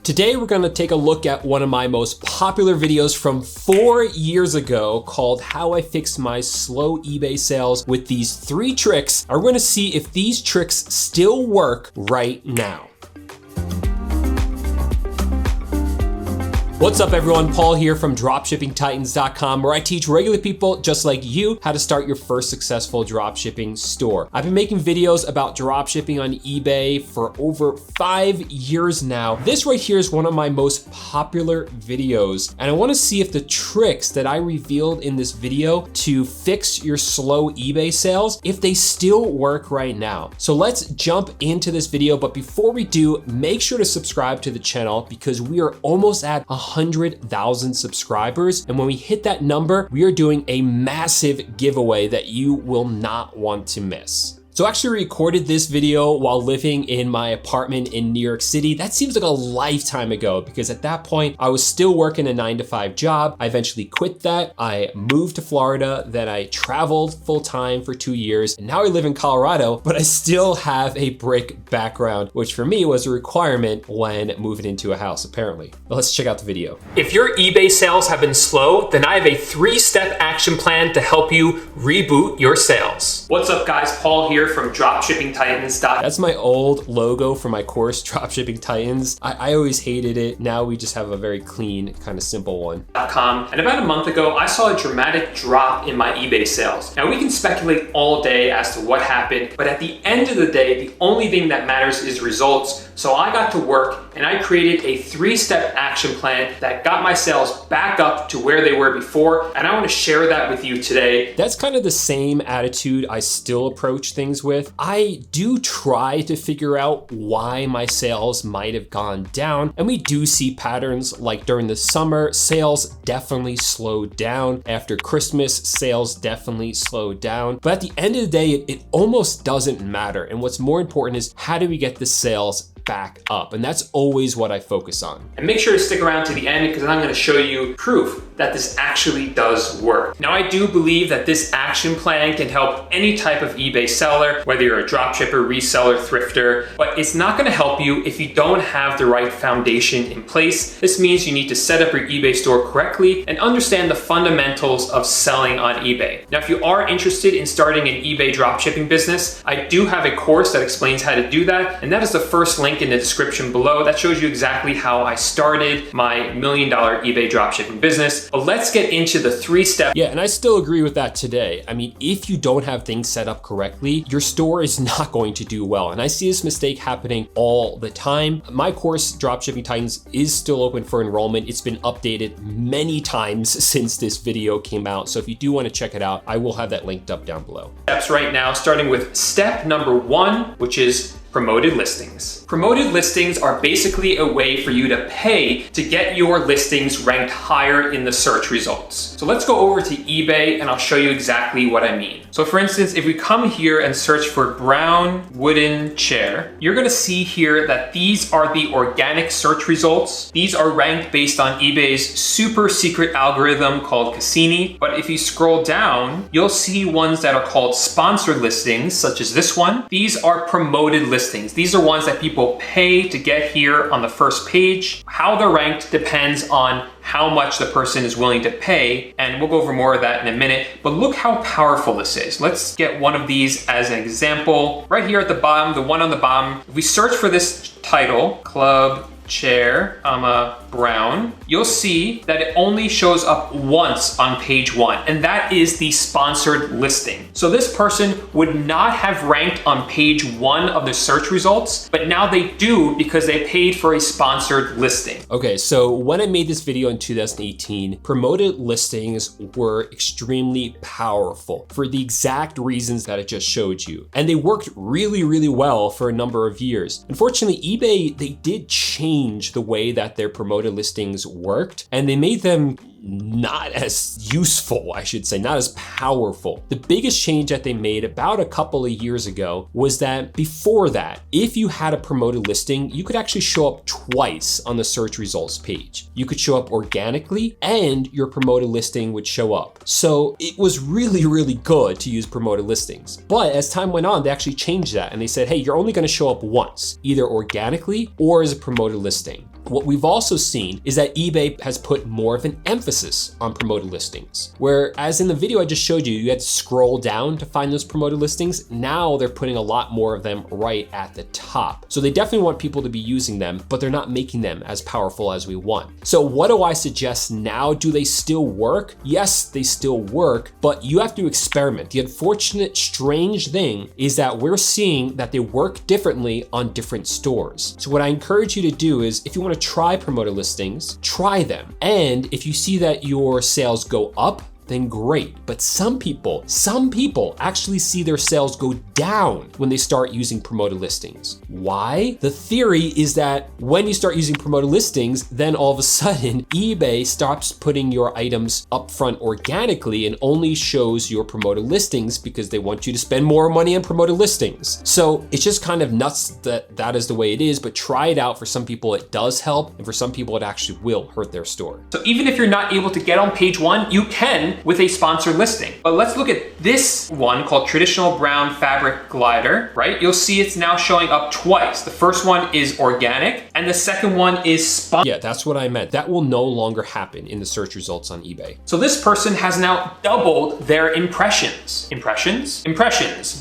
Today we're gonna take a look at one of my most popular videos from 4 years ago called How I Fixed My Slow eBay Sales with these 3 tricks. We're gonna see if these tricks still work right now. What's up everyone, Paul here from dropshippingtitans.com, where I teach regular people just like you how to start your first successful dropshipping store. I've been making videos about dropshipping on eBay for over 5 years now. This right here is one of my most popular videos, and I wanna see if the tricks that I revealed in this video to fix your slow eBay sales, if they still work right now. So let's jump into this video, but before we do, make sure to subscribe to the channel because we are almost at 100,000 subscribers. And when we hit that number, we are doing a massive giveaway that you will not want to miss. So I actually recorded this video while living in my apartment in New York City. That seems like a lifetime ago because at that point I was still working a 9-to-5 job. I eventually quit that. I moved to Florida, then I traveled full time for 2 years. And now I live in Colorado, but I still have a brick background, which for me was a requirement when moving into a house, apparently. But let's check out the video. If your eBay sales have been slow, then I have a 3-step action plan to help you reboot your sales. What's up guys, Paul here from dropshippingtitans.com. That's my old logo for my course, Dropshipping Titans. I always hated it. Now we just have a very clean, kind of simple one. And about a month ago, I saw a dramatic drop in my eBay sales. Now we can speculate all day as to what happened, but at the end of the day, the only thing that matters is results. So I got to work and I created a 3-step action plan that got my sales back up to where they were before. And I want to share that with you today. That's kind of the same attitude I still approach things with. I do try to figure out why my sales might have gone down. And we do see patterns like during the summer, sales definitely slowed down. After Christmas, sales definitely slowed down. But at the end of the day, it almost doesn't matter. And what's more important is how do we get the sales back up? And that's always what I focus on. And make sure to stick around to the end because I'm going to show you proof that this actually does work. Now, I do believe that this action plan can help any type of eBay seller, whether you're a dropshipper, reseller, thrifter, but it's not going to help you if you don't have the right foundation in place. This means you need to set up your eBay store correctly and understand the fundamentals of selling on eBay. Now, if you are interested in starting an eBay dropshipping business, I do have a course that explains how to do that, and that is the first link in the description below. That shows you exactly how I started my $1 million eBay dropshipping business. But let's get into the 3-step. Yeah, and I still agree with that today. I mean, if you don't have things set up correctly, your store is not going to do well. And I see this mistake happening all the time. My course, Dropshipping Titans, is still open for enrollment. It's been updated many times since this video came out. So if you do want to check it out, I will have that linked up down below. Steps right now, starting with step number 1, which is promoted listings. Promoted listings are basically a way for you to pay to get your listings ranked higher in the search results. So let's go over to eBay and I'll show you exactly what I mean. So for instance, if we come here and search for brown wooden chair, you're gonna see here that these are the organic search results. These are ranked based on eBay's super secret algorithm called Cassini. But if you scroll down, you'll see ones that are called sponsored listings, such as this one. These are promoted listings. These are ones that people pay to get here on the first page. How they're ranked depends on how much the person is willing to pay, and we'll go over more of that in a minute. But look how powerful this is. Let's get one of these as an example. Right here at the bottom, the one on the bottom, if we search for this title, Club Chair, brown, you'll see that it only shows up once on page 1, and that is the sponsored listing. So this person would not have ranked on page 1 of the search results, but now they do because they paid for a sponsored listing. Okay, so when I made this video in 2018, promoted listings were extremely powerful for the exact reasons that I just showed you. And they worked really, really well for a number of years. Unfortunately, eBay, they did change the way that their promoted listings worked, and they made them not as useful, I should say, not as powerful. The biggest change that they made about a couple of years ago was that before that, if you had a promoted listing, you could actually show up twice on the search results page. You could show up organically and your promoted listing would show up. So it was really, really good to use promoted listings. But as time went on, they actually changed that and they said, hey, you're only gonna show up once, either organically or as a promoted listing. What we've also seen is that eBay has put more of an emphasis on promoted listings, whereas in the video I just showed you, you had to scroll down to find those promoted listings. Now they're putting a lot more of them right at the top. So they definitely want people to be using them, but they're not making them as powerful as we want. So what do I suggest now? Do they still work? Yes, they still work, but you have to experiment. The unfortunate, strange thing is that we're seeing that they work differently on different stores. So what I encourage you to do is, if you want to try promoted listings, try them. And if you see that your sales go up, then great. But some people actually see their sales go down when they start using promoted listings. Why? The theory is that when you start using promoted listings, then all of a sudden eBay stops putting your items up front organically and only shows your promoted listings because they want you to spend more money on promoted listings. So it's just kind of nuts that that is the way it is, but try it out. For some people it does help, and for some people it actually will hurt their store. So even if you're not able to get on page one, you can with a sponsored listing. But let's look at this one called Traditional Brown Fabric Glider, right? You'll see it's now showing up twice. The first one is organic and the second one is sponsored. Yeah, that's what I meant. That will no longer happen in the search results on eBay. So this person has now doubled their impressions. Impressions.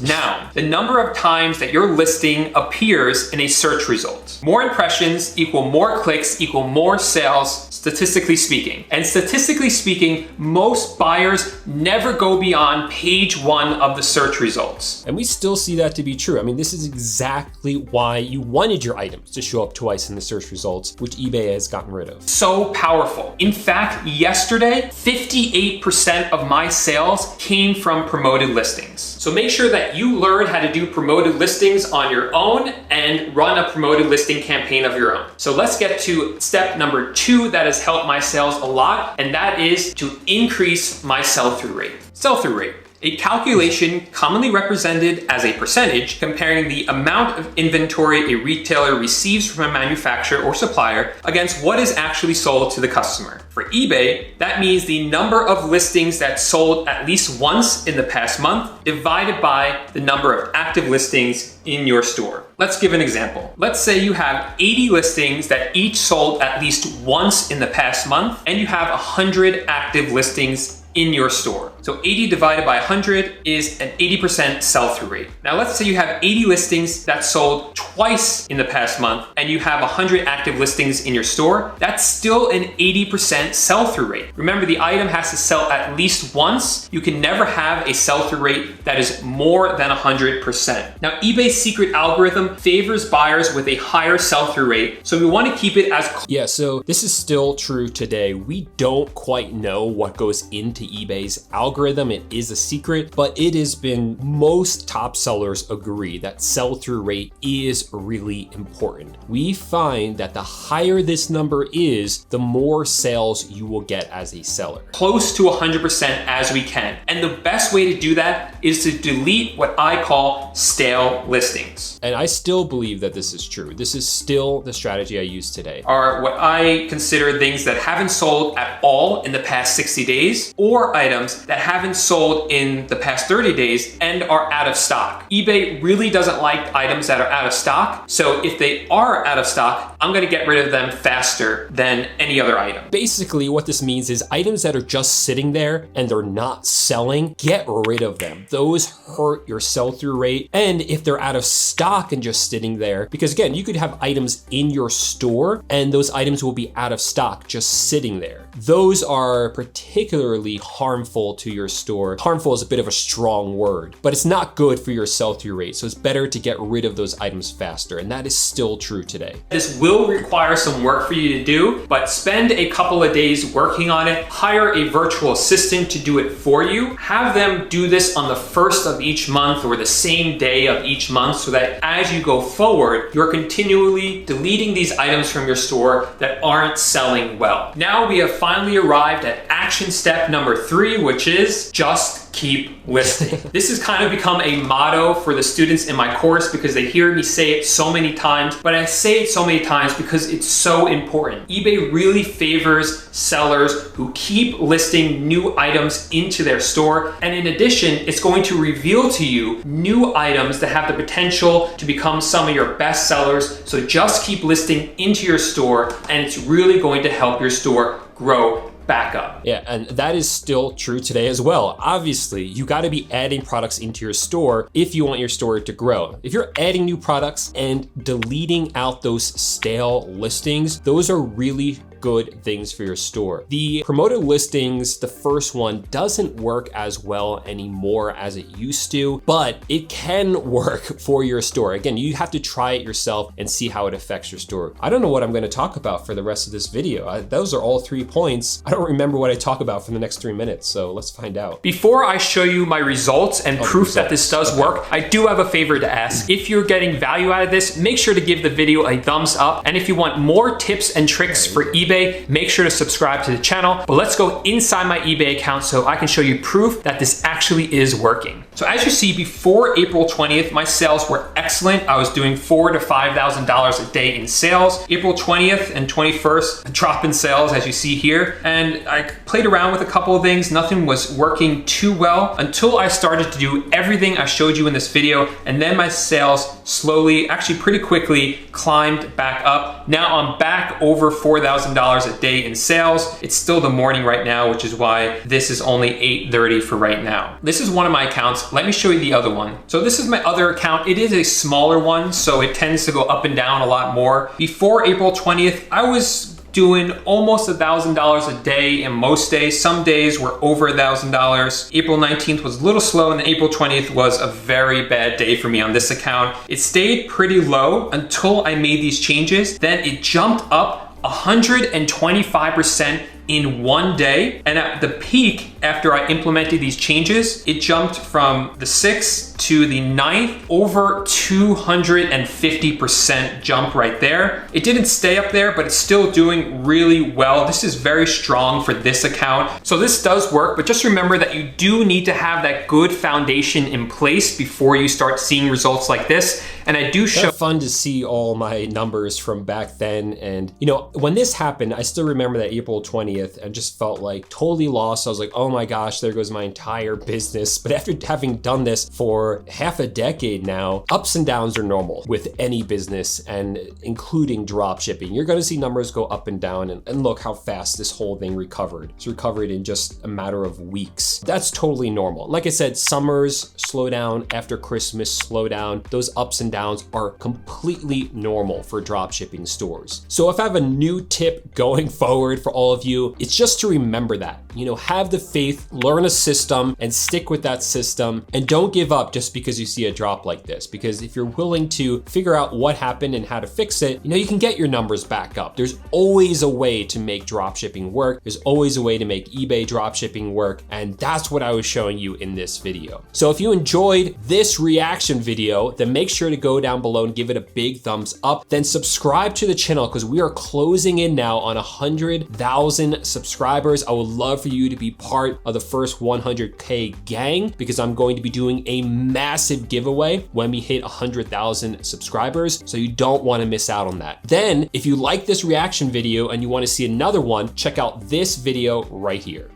Noun. The number of times that your listing appears in a search result. More impressions equal more clicks equal more sales, statistically speaking. And statistically speaking, most buyers never go beyond page one of the search results. And we still see that to be true. I mean, this is exactly why you wanted your items to show up twice in the search results, which eBay has gotten rid of. So powerful. In fact, yesterday, 58% of my sales came from promoted listings. So make sure that you learn how to do promoted listings on your own and run a promoted listing campaign of your own. So let's get to step number 2 that has helped my sales a lot, and that is to increase my sell-through rate. Sell-through rate. A calculation commonly represented as a percentage comparing the amount of inventory a retailer receives from a manufacturer or supplier against what is actually sold to the customer. For eBay, that means the number of listings that sold at least once in the past month divided by the number of active listings in your store. Let's give an example. Let's say you have 80 listings that each sold at least once in the past month, and you have 100 active listings in your store. So 80 divided by 100 is an 80% sell-through rate. Now let's say you have 80 listings that sold twice in the past month and you have 100 active listings in your store. That's still an 80% sell-through rate. Remember, the item has to sell at least once. You can never have a sell-through rate that is more than 100%. Now eBay's secret algorithm favors buyers with a higher sell-through rate, so we want to keep it as Yeah, so this is still true today. We don't quite know what goes into eBay's algorithm. It is a secret, but it has been, most top sellers agree that sell-through rate is really important. We find that the higher this number is, the more sales you will get as a seller. Close to 100% as we can. And the best way to do that is to delete what I call stale listings. And I still believe that this is true. This is still the strategy I use today. Are what I consider things that haven't sold at all in the past 60 days, or items that haven't sold in the past 30 days and are out of stock. eBay really doesn't like items that are out of stock. So if they are out of stock, I'm gonna get rid of them faster than any other item. Basically, what this means is items that are just sitting there and they're not selling, get rid of them. Those hurt your sell-through rate. And if they're out of stock and just sitting there, because again, you could have items in your store and those items will be out of stock just sitting there. Those are particularly harmful to your store. Harmful is a bit of a strong word, but it's not good for your sell-through rate. So it's better to get rid of those items faster. And that is still true today. This will require some work for you to do, but spend a couple of days working on it. Hire a virtual assistant to do it for you. Have them do this on the first of each month or the same day of each month so that as you go forward, you're continually deleting these items from your store that aren't selling well. Now we have finally arrived at action step number 3, which is just keep listing. This has kind of become a motto for the students in my course because they hear me say it so many times, but I say it so many times because it's so important. eBay really favors sellers who keep listing new items into their store. And in addition, it's going to reveal to you new items that have the potential to become some of your best sellers. So just keep listing into your store, and it's really going to help your store grow back up. Yeah, and that is still true today as well. Obviously, you got to be adding products into your store if you want your store to grow. If you're adding new products and deleting out those stale listings, those are really good things for your store. The promoted listings, the first one, doesn't work as well anymore as it used to, but it can work for your store. Again, you have to try it yourself and see how it affects your store. I don't know what I'm going to talk about for the rest of this video. Those are all 3 points. I don't remember what I talk about for the next 3 minutes, so let's find out. Before I show you my results and proof that this does work, I do have a favor to ask. If you're getting value out of this, make sure to give the video a thumbs up. And if you want more tips and tricks for eBay, make sure to subscribe to the channel. But let's go inside my eBay account so I can show you proof that this actually is working. So as you see, before April 20th, my sales were excellent. I was doing $4,000 to $5,000 a day in sales. April 20th and 21st, a drop in sales as you see here. And I played around with a couple of things. Nothing was working too well until I started to do everything I showed you in this video. And then my sales slowly, actually pretty quickly, climbed back up. Now I'm back over $4,000 a day in sales. It's still the morning right now, which is why this is only 8:30 for right now. This is one of my accounts. Let me show you the other one. So this is my other account. It is a smaller one, so it tends to go up and down a lot more. Before April 20th, I was doing almost $1,000 a day in most days. Some days were over $1,000. April 19th was a little slow, and then April 20th was a very bad day for me on this account. It stayed pretty low until I made these changes. Then it jumped up 125% in one day. And at the peak, after I implemented these changes, it jumped from the 6th to the 9th, over 250% jump right there. It didn't stay up there, but it's still doing really well. This is very strong for this account. So this does work, but just remember that you do need to have that good foundation in place before you start seeing results like this. And I do show— It's fun to see all my numbers from back then. And you know, when this happened, I still remember that April 20th and just felt like totally lost. I was like, oh my gosh, there goes my entire business. But after having done this for half a decade now, ups and downs are normal with any business, and including drop shipping. You're gonna see numbers go up and down, and look how fast this whole thing recovered. It's recovered in just a matter of weeks. That's totally normal. Like I said, summers slow down, after Christmas slow down. Those ups and downs are completely normal for drop shipping stores. So if I have a new tip going forward for all of you, it's just to remember that, you know, have the faith, learn a system and stick with that system, and don't give up just because you see a drop like this. Because if you're willing to figure out what happened and how to fix it, you know, you can get your numbers back up. There's always a way to make drop shipping work. There's always a way to make eBay drop shipping work. And that's what I was showing you in this video. So if you enjoyed this reaction video, then make sure to go down below and give it a big thumbs up. Then subscribe to the channel because we are closing in now on 100,000 subscribers. I would love for you to be part of the first 100K gang, because I'm going to be doing a massive giveaway when we hit 100,000 subscribers. So you don't want to miss out on that. Then if you like this reaction video and you want to see another one, check out this video right here.